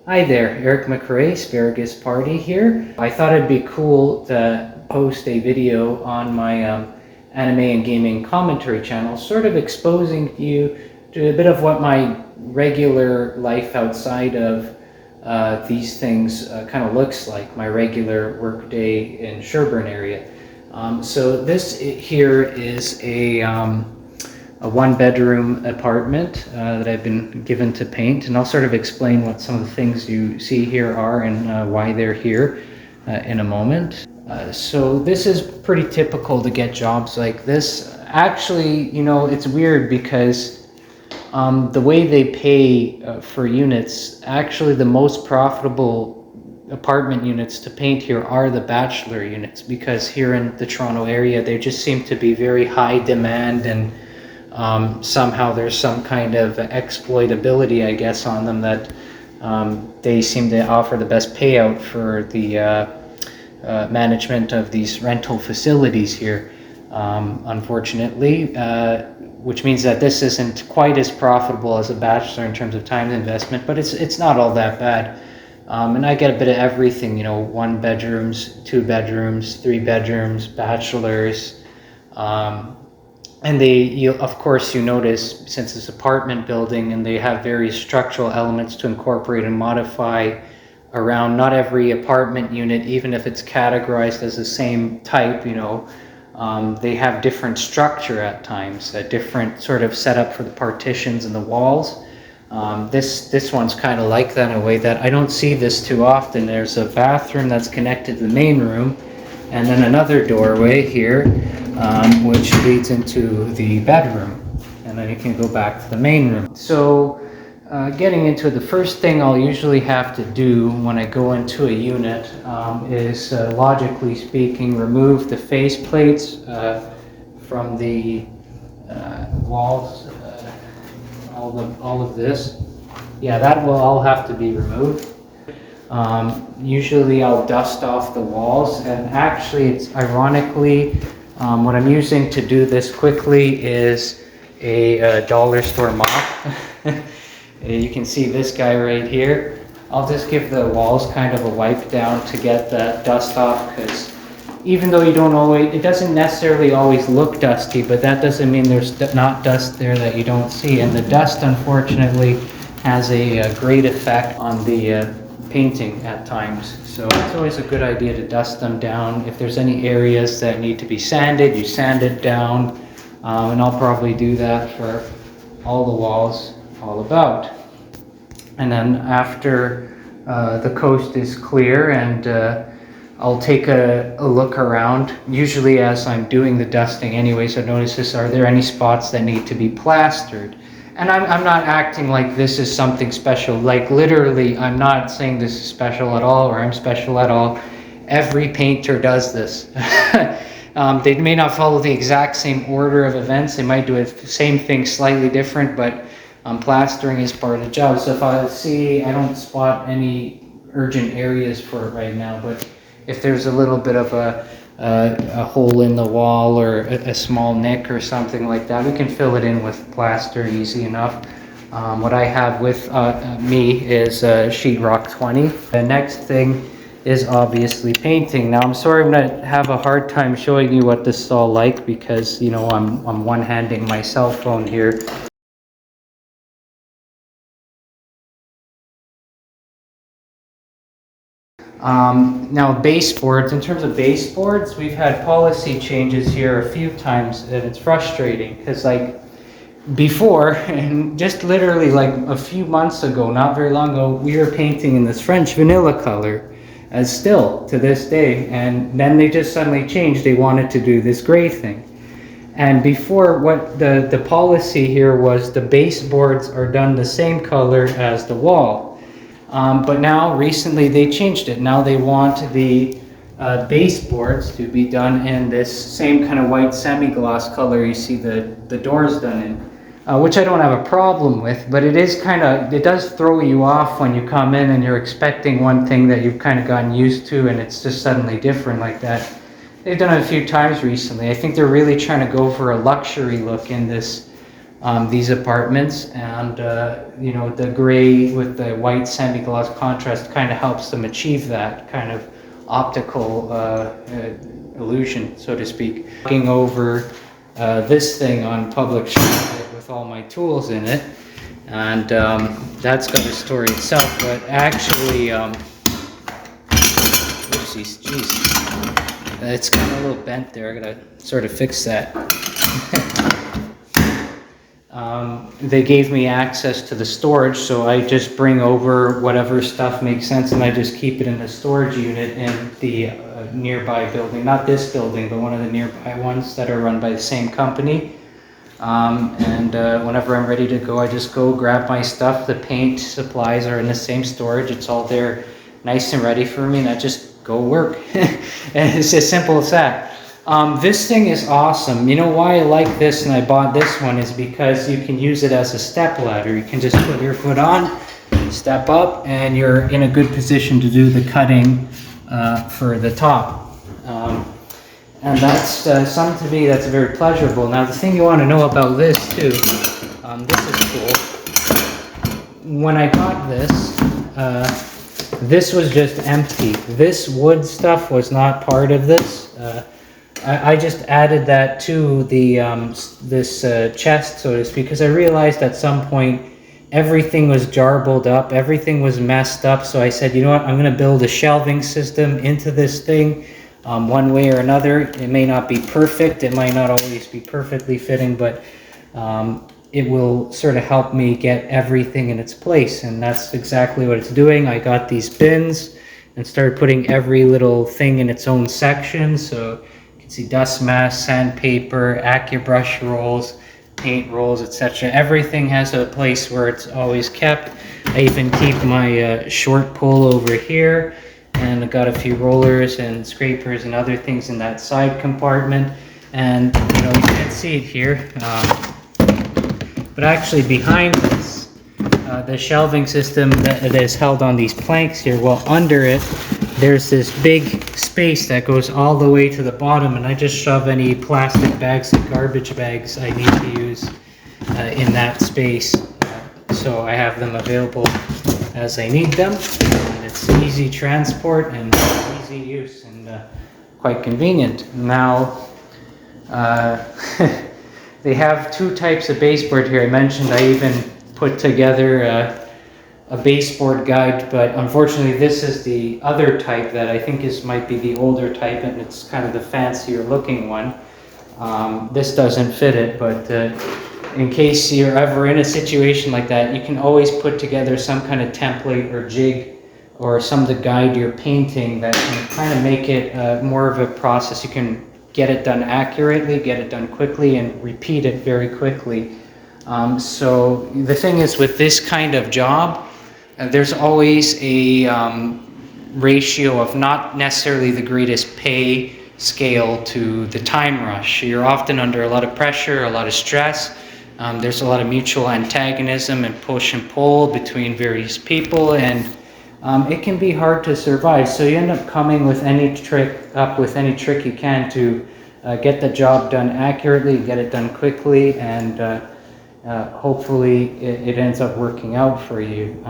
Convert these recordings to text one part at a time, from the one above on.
Hi there, Eric McRae, Asparagus Party here. I thought it'd be cool to post a video on my anime and gaming commentary channel, sort of exposing you to a bit of what my regular life outside of these things kind of looks like, my regular workday in Sherburne area. So this here is a one-bedroom apartment that I've been given to paint, and I'll sort of explain what some of the things you see here are and why they're here in a moment. So this is pretty typical to get jobs like this. Actually, you know, it's weird because the way they pay for units, actually the most profitable apartment units to paint here are the bachelor units, because here in the Toronto area they just seem to be very high demand, and somehow there's some kind of exploitability, I guess, on them, that they seem to offer the best payout for the management of these rental facilities here, unfortunately, which means that this isn't quite as profitable as a bachelor in terms of time investment, but it's not all that bad. And I get a bit of everything, you know, 1 bedrooms, 2 bedrooms, 3 bedrooms, bachelors. And of course, you notice, since it's apartment building and they have various structural elements to incorporate and modify around, not every apartment unit, even if it's categorized as the same type, you know, they have different structure at times, a different sort of setup for the partitions and the walls. This one's kind of like that in a way that I don't see this too often. There's a bathroom that's connected to the main room, and then another doorway here, which leads into the bedroom, and then you can go back to the main room. So getting into it, the first thing I'll usually have to do when I go into a unit is, logically speaking, remove the face plates from the walls, all of this. Yeah, that will all have to be removed. Usually I'll dust off the walls, and actually it's ironically what I'm using to do this quickly is a dollar store mop. You can see this guy right here. I'll just give the walls kind of a wipe down to get the dust off, because even though it doesn't necessarily always look dusty, but that doesn't mean there's not dust there that you don't see. And the dust, unfortunately, has a great effect on the painting at times. So it's always a good idea to dust them down. If there's any areas that need to be sanded, you sand it down. And I'll probably do that for all the walls all about. And then after the coast is clear, and I'll take a look around, usually as I'm doing the dusting anyways. I notice this, are there any spots that need to be plastered? And I'm not acting like this is something special. Like, literally, I'm not saying this is special at all, or I'm special at all. Every painter does this. They may not follow the exact same order of events. They might do the same thing slightly different, but plastering is part of the job. So if I don't spot any urgent areas for it right now, but if there's a little bit of a hole in the wall, or a small nick or something like that, we can fill it in with plaster easy enough. What I have with me is sheetrock 20. The next thing is obviously painting. Now I'm sorry I'm gonna have a hard time showing you what this is all like, because, you know, I'm one-handing my cell phone here. Now baseboards, in terms of baseboards, we've had policy changes here a few times, and it's frustrating because, like, before, and just literally like a few months ago, not very long ago, we were painting in this French vanilla color, as still to this day, and then they just suddenly changed. They wanted to do this gray thing. And before, what the policy here was, the baseboards are done the same color as the wall. But now, recently, they changed it. Now they want the baseboards to be done in this same kind of white semi-gloss color you see the doors done in, which I don't have a problem with, but it does throw you off when you come in and you're expecting one thing that you've kind of gotten used to, and it's just suddenly different like that. They've done it a few times recently. I think they're really trying to go for a luxury look in this these apartments, and you know, the gray with the white semi-gloss contrast kind of helps them achieve that kind of optical illusion, so to speak. Looking over this thing on public shelf with all my tools in it, and that's got a story itself, but actually, oopsies, geez, it's kind of a little bent there. I gotta sort of fix that. They gave me access to the storage, so I just bring over whatever stuff makes sense, and I just keep it in the storage unit in the nearby building. Not this building, but one of the nearby ones that are run by the same company. Whenever I'm ready to go, I just go grab my stuff. The paint supplies are in the same storage. It's all there nice and ready for me, and I just go work. And it's as simple as that. This thing is awesome. You know why I like this and I bought this one is because you can use it as a step ladder. You can just put your foot on, step up, and you're in a good position to do the cutting for the top. And that's something to me that's very pleasurable. Now the thing you want to know about this too, this is cool. When I got this, this was just empty. This wood stuff was not part of this. I just added that to the this chest, so to speak, because I realized at some point everything was jarbled up, everything was messed up. So I said, you know what, I'm going to build a shelving system into this thing, one way or another. It may not be perfect, it might not always be perfectly fitting, but it will sort of help me get everything in its place, and that's exactly what it's doing. I got these bins and started putting every little thing in its own section. So see dust mask, sandpaper, AccuBrush rolls, paint rolls, etc. Everything has a place where it's always kept. I even keep my short pole over here, and I've got a few rollers and scrapers and other things in that side compartment. And you know, you can't see it here, but actually behind this, the shelving system that is held on these planks here, well, under it there's this big space that goes all the way to the bottom, and I just shove any plastic bags and garbage bags I need to use in that space. So I have them available as I need them, and it's easy transport and easy use and quite convenient. Now, they have two types of baseboard here. I mentioned I even put together a baseboard guide, but unfortunately this is the other type that I think might be the older type, and it's kind of the fancier looking one. This doesn't fit it, but in case you're ever in a situation like that, you can always put together some kind of template or jig or something to guide your painting that can kind of make it more of a process. You can get it done accurately, get it done quickly, and repeat it very quickly. So the thing is, with this kind of job, there's always a ratio of not necessarily the greatest pay scale to the time rush. You're often under a lot of pressure, a lot of stress. There's a lot of mutual antagonism and push and pull between various people, and it can be hard to survive. So you end up coming with any trick you can to get the job done accurately, get it done quickly, and hopefully it ends up working out for you.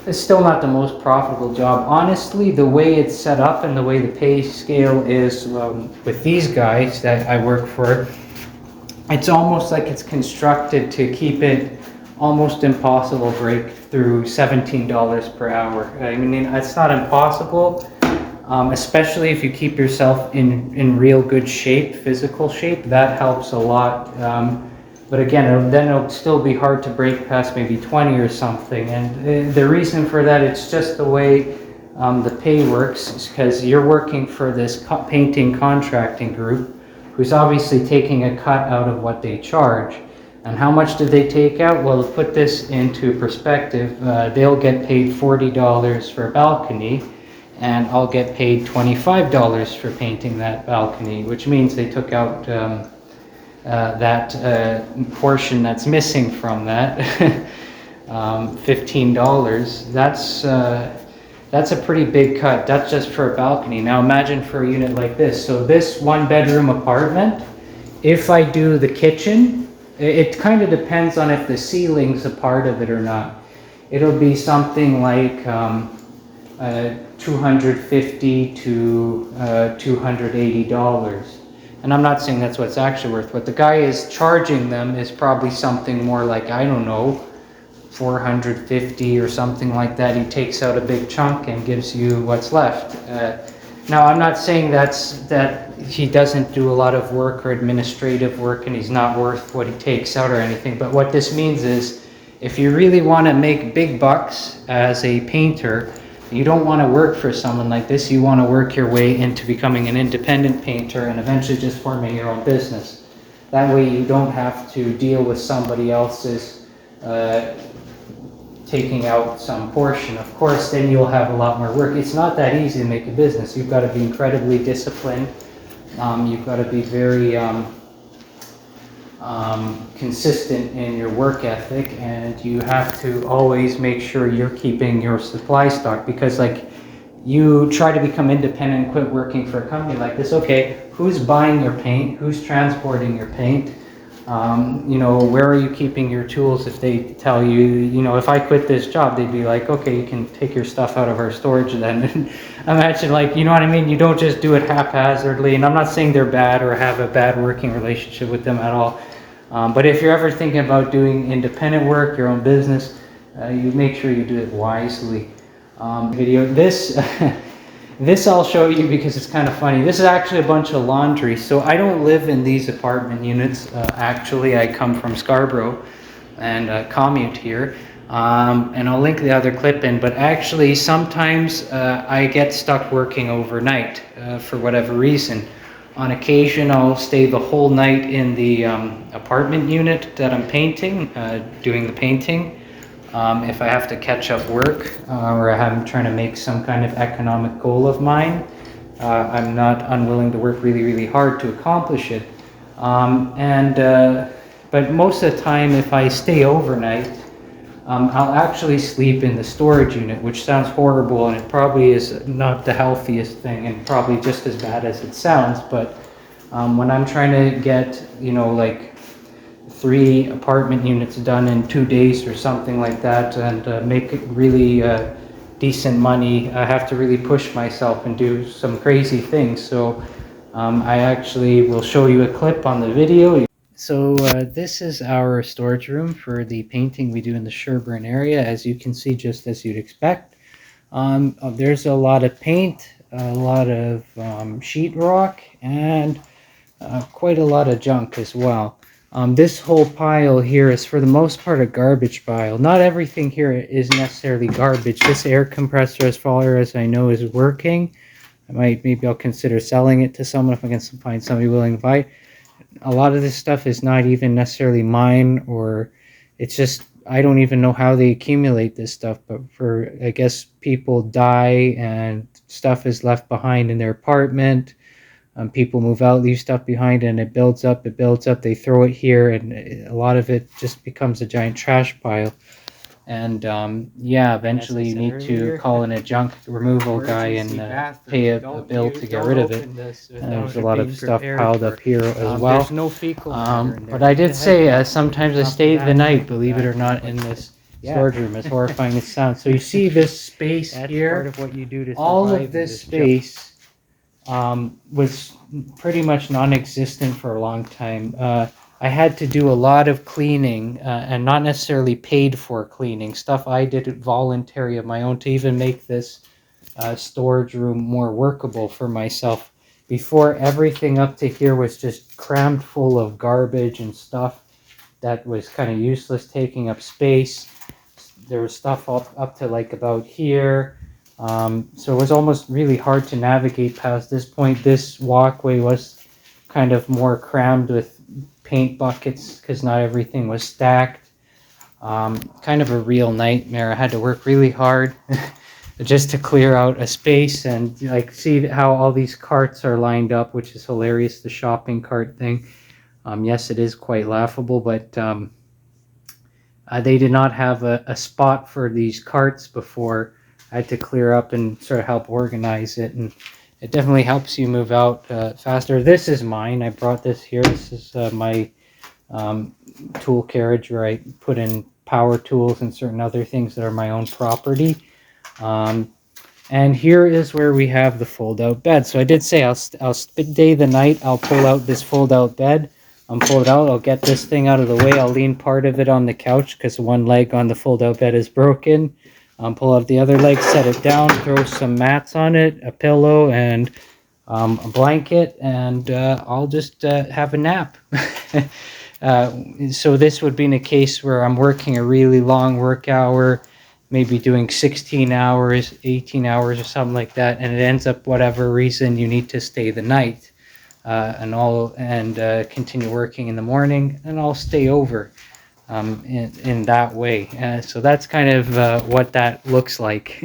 It's still not the most profitable job. Honestly, the way it's set up and the way the pay scale is with these guys that I work for, it's almost like it's constructed to keep it almost impossible break through $17 per hour. I mean, it's not impossible, especially if you keep yourself in real good shape, physical shape. That helps a lot. But again, then it'll still be hard to break past maybe 20 or something. And the reason for that, it's just the way the pay works, is because you're working for this painting contracting group who's obviously taking a cut out of what they charge. And how much did they take out? Well, to put this into perspective, they'll get paid $40 for a balcony, and I'll get paid $25 for painting that balcony, which means they took out that portion that's missing from that, $15. That's a pretty big cut. That's just for a balcony. Now imagine for a unit like this. So this one bedroom apartment, if I do the kitchen, It kind of depends on if the ceiling's a part of it or not. It'll be something like 250 to $280. And I'm not saying that's what it's actually worth. What the guy is charging them is probably something more like, I don't know, 450 or something like that. He takes out a big chunk and gives you what's left. Now, I'm not saying that he doesn't do a lot of work or administrative work and he's not worth what he takes out or anything, but what this means is if you really want to make big bucks as a painter, you don't want to work for someone like this. You want to work your way into becoming an independent painter and eventually just forming your own business. That way you don't have to deal with somebody else's taking out some portion. Of course, then you'll have a lot more work. It's not that easy to make a business. You've got to be incredibly disciplined. You've got to be very consistent in your work ethic, and you have to always make sure you're keeping your supply stock, because like you try to become independent and quit working for a company like this. Okay, who's buying your paint? Who's transporting your paint? You know, where are you keeping your tools? If they tell you, you know, if I quit this job, they'd be like, okay, you can take your stuff out of our storage then. Imagine, like, you know what I mean? You don't just do it haphazardly. And I'm not saying they're bad or have a bad working relationship with them at all. But if you're ever thinking about doing independent work, your own business, you make sure you do it wisely. This this I'll show you because it's kind of funny. This is actually a bunch of laundry. So I don't live in these apartment units. Actually, I come from Scarborough and commute here. And I'll link the other clip in. But actually, sometimes I get stuck working overnight for whatever reason. On occasion, I'll stay the whole night in the apartment unit that I'm painting, doing the painting. If I have to catch up work or I'm trying to make some kind of economic goal of mine, I'm not unwilling to work really, really hard to accomplish it. But most of the time, if I stay overnight, I'll actually sleep in the storage unit, which sounds horrible, and it probably is not the healthiest thing and probably just as bad as it sounds. But when I'm trying to get, you know, like 3 apartment units done in 2 days or something like that, and make really decent money, I have to really push myself and do some crazy things. So I actually will show you a clip on the video. So this is our storage room for the painting we do in the Sherbourne area. As you can see, just as you'd expect, there's a lot of paint, a lot of sheetrock, and quite a lot of junk as well. This whole pile here is for the most part a garbage pile. Not everything here is necessarily garbage. This air compressor, as far as I know, is working. Maybe I'll consider selling it to someone if I can find somebody willing to buy it. A lot of this stuff is not even necessarily mine, or it's just, I don't even know how they accumulate this stuff, but for, I guess, people die and stuff is left behind in their apartment. People move out, leave stuff behind, and it builds up, they throw it here, and a lot of it just becomes a giant trash pile. And yeah, eventually you need to call in a junk removal guy and pay a bill to get rid of it. And there's a lot of stuff piled up here as well. There's no fecal matter in there. But I did say sometimes I stay the night, believe it or not, in this storage room, as horrifying as it sounds. So you see this space here, part of what you do to all of this space was pretty much non-existent for a long time. I had to do a lot of cleaning and not necessarily paid for cleaning. Stuff I did voluntary of my own to even make this storage room more workable for myself. Before, everything up to here was just crammed full of garbage and stuff that was kind of useless, taking up space. There was stuff up to like about here. So it was almost really hard to navigate past this point. This walkway was kind of more crammed with paint buckets because not everything was stacked. Kind of a real nightmare. I had to work really hard just to clear out a space, and like see how all these carts are lined up, which is hilarious, the shopping cart thing. Yes, it is quite laughable, but they did not have a spot for these carts before. I had to clear up and sort of help organize it, and it definitely helps you move out faster. This is mine. I brought this here. This is my tool carriage where I put in power tools and certain other things that are my own property. And here is where we have the fold-out bed. So I did say I'll day the night. I'll pull out this fold-out bed. Pull it out. I'll get this thing out of the way. I'll lean part of it on the couch because one leg on the fold-out bed is broken. Pull out the other leg, set it down, throw some mats on it, a pillow, and a blanket, and I'll just have a nap. So this would be in a case where I'm working a really long work hour, maybe doing 16 hours, 18 hours or something like that, and it ends up whatever reason you need to stay the night and continue working in the morning, and I'll stay over in that way. So that's kind of what that looks like.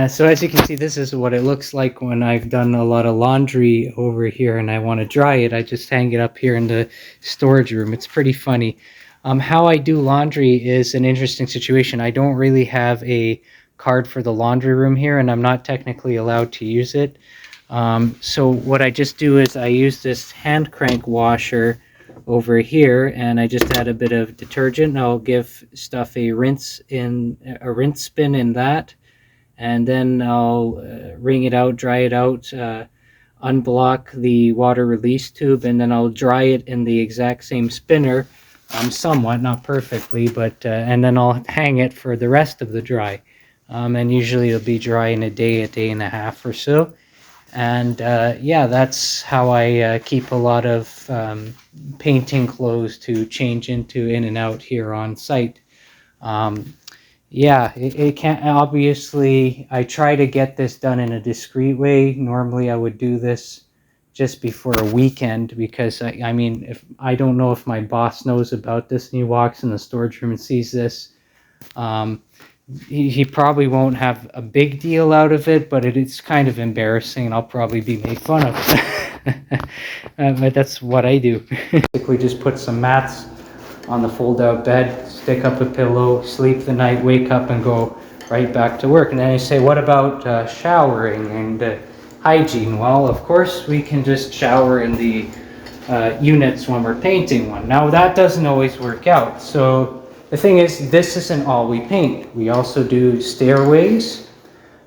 So as you can see, this is what it looks like when I've done a lot of laundry over here and I want to dry it. I just hang it up here in the storage room. It's pretty funny. How I do laundry is an interesting situation. I don't really have a card for the laundry room here, and I'm not technically allowed to use it. So what I just do is I use this hand crank washer over here, and I just add a bit of detergent, and I'll give stuff a rinse spin in that, and then I'll wring it out, dry it out, unblock the water release tube, and then I'll dry it in the exact same spinner, somewhat, not perfectly, but and then I'll hang it for the rest of the dry. And usually it'll be dry in a day and a half or so. And yeah, that's how I keep a lot of painting clothes to change into in and out here on site. Yeah, it can't, obviously, I try to get this done in a discreet way. Normally I would do this just before a weekend, because I mean, if I don't know if my boss knows about this and he walks in the storage room and sees this, he probably won't have a big deal out of it, but it's kind of embarrassing and I'll probably be made fun of. But that's what I do. Basically just put some mats on the fold-out bed, stick up a pillow, sleep the night, wake up and go right back to work. And then you say, what about showering and hygiene? Well, of course we can just shower in the units when we're painting one. Now that doesn't always work out. So the thing is, this isn't all we paint. We also do stairways.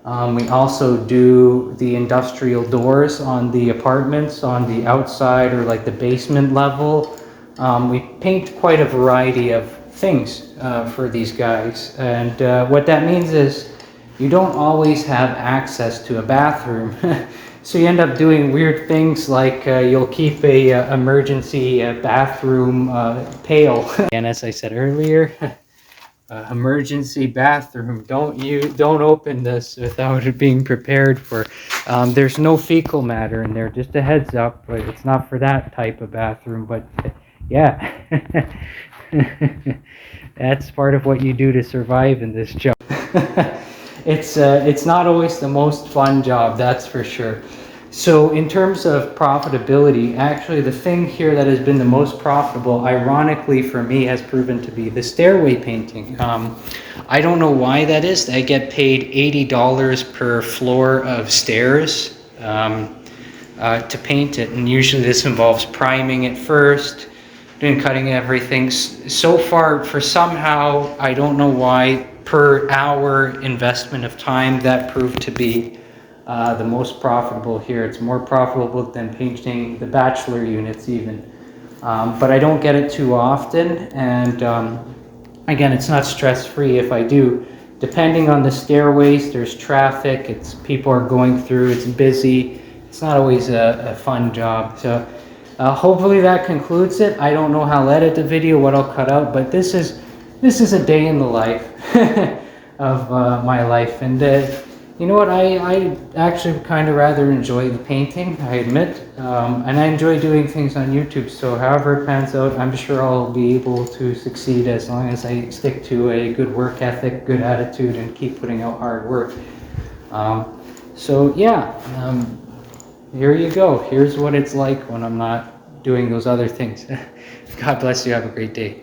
We also do the industrial doors on the apartments on the outside or like the basement level. We paint quite a variety of things for these guys. And what that means is you don't always have access to a bathroom. So you end up doing weird things like you'll keep a emergency bathroom pail. And as I said earlier, emergency bathroom. Don't open this without it being prepared for. There's no fecal matter in there. Just a heads up, but it's not for that type of bathroom. But yeah, that's part of what you do to survive in this job. It's not always the most fun job, that's for sure. So in terms of profitability, actually the thing here that has been the most profitable, ironically for me, has proven to be the stairway painting. I don't know why that is. I get paid $80 per floor of stairs to paint it, and usually this involves priming it first, doing cutting everything. So far, for somehow, I don't know why, per hour investment of time, that proved to be the most profitable here. It's more profitable than painting the bachelor units even. But I don't get it too often, and again, it's not stress-free if I do. Depending on the stairways, there's traffic, people are going through, it's busy. It's not always a fun job. So hopefully that concludes it. I don't know how I'll edit the video, what I'll cut out, but this is a day in the life of my life. And you know what, I actually kind of rather enjoy the painting, I admit, and I enjoy doing things on YouTube. So however it pans out, I'm sure I'll be able to succeed as long as I stick to a good work ethic, good attitude, and keep putting out hard work. So yeah, here you go. Here's what it's like when I'm not doing those other things. God bless you. Have a great day.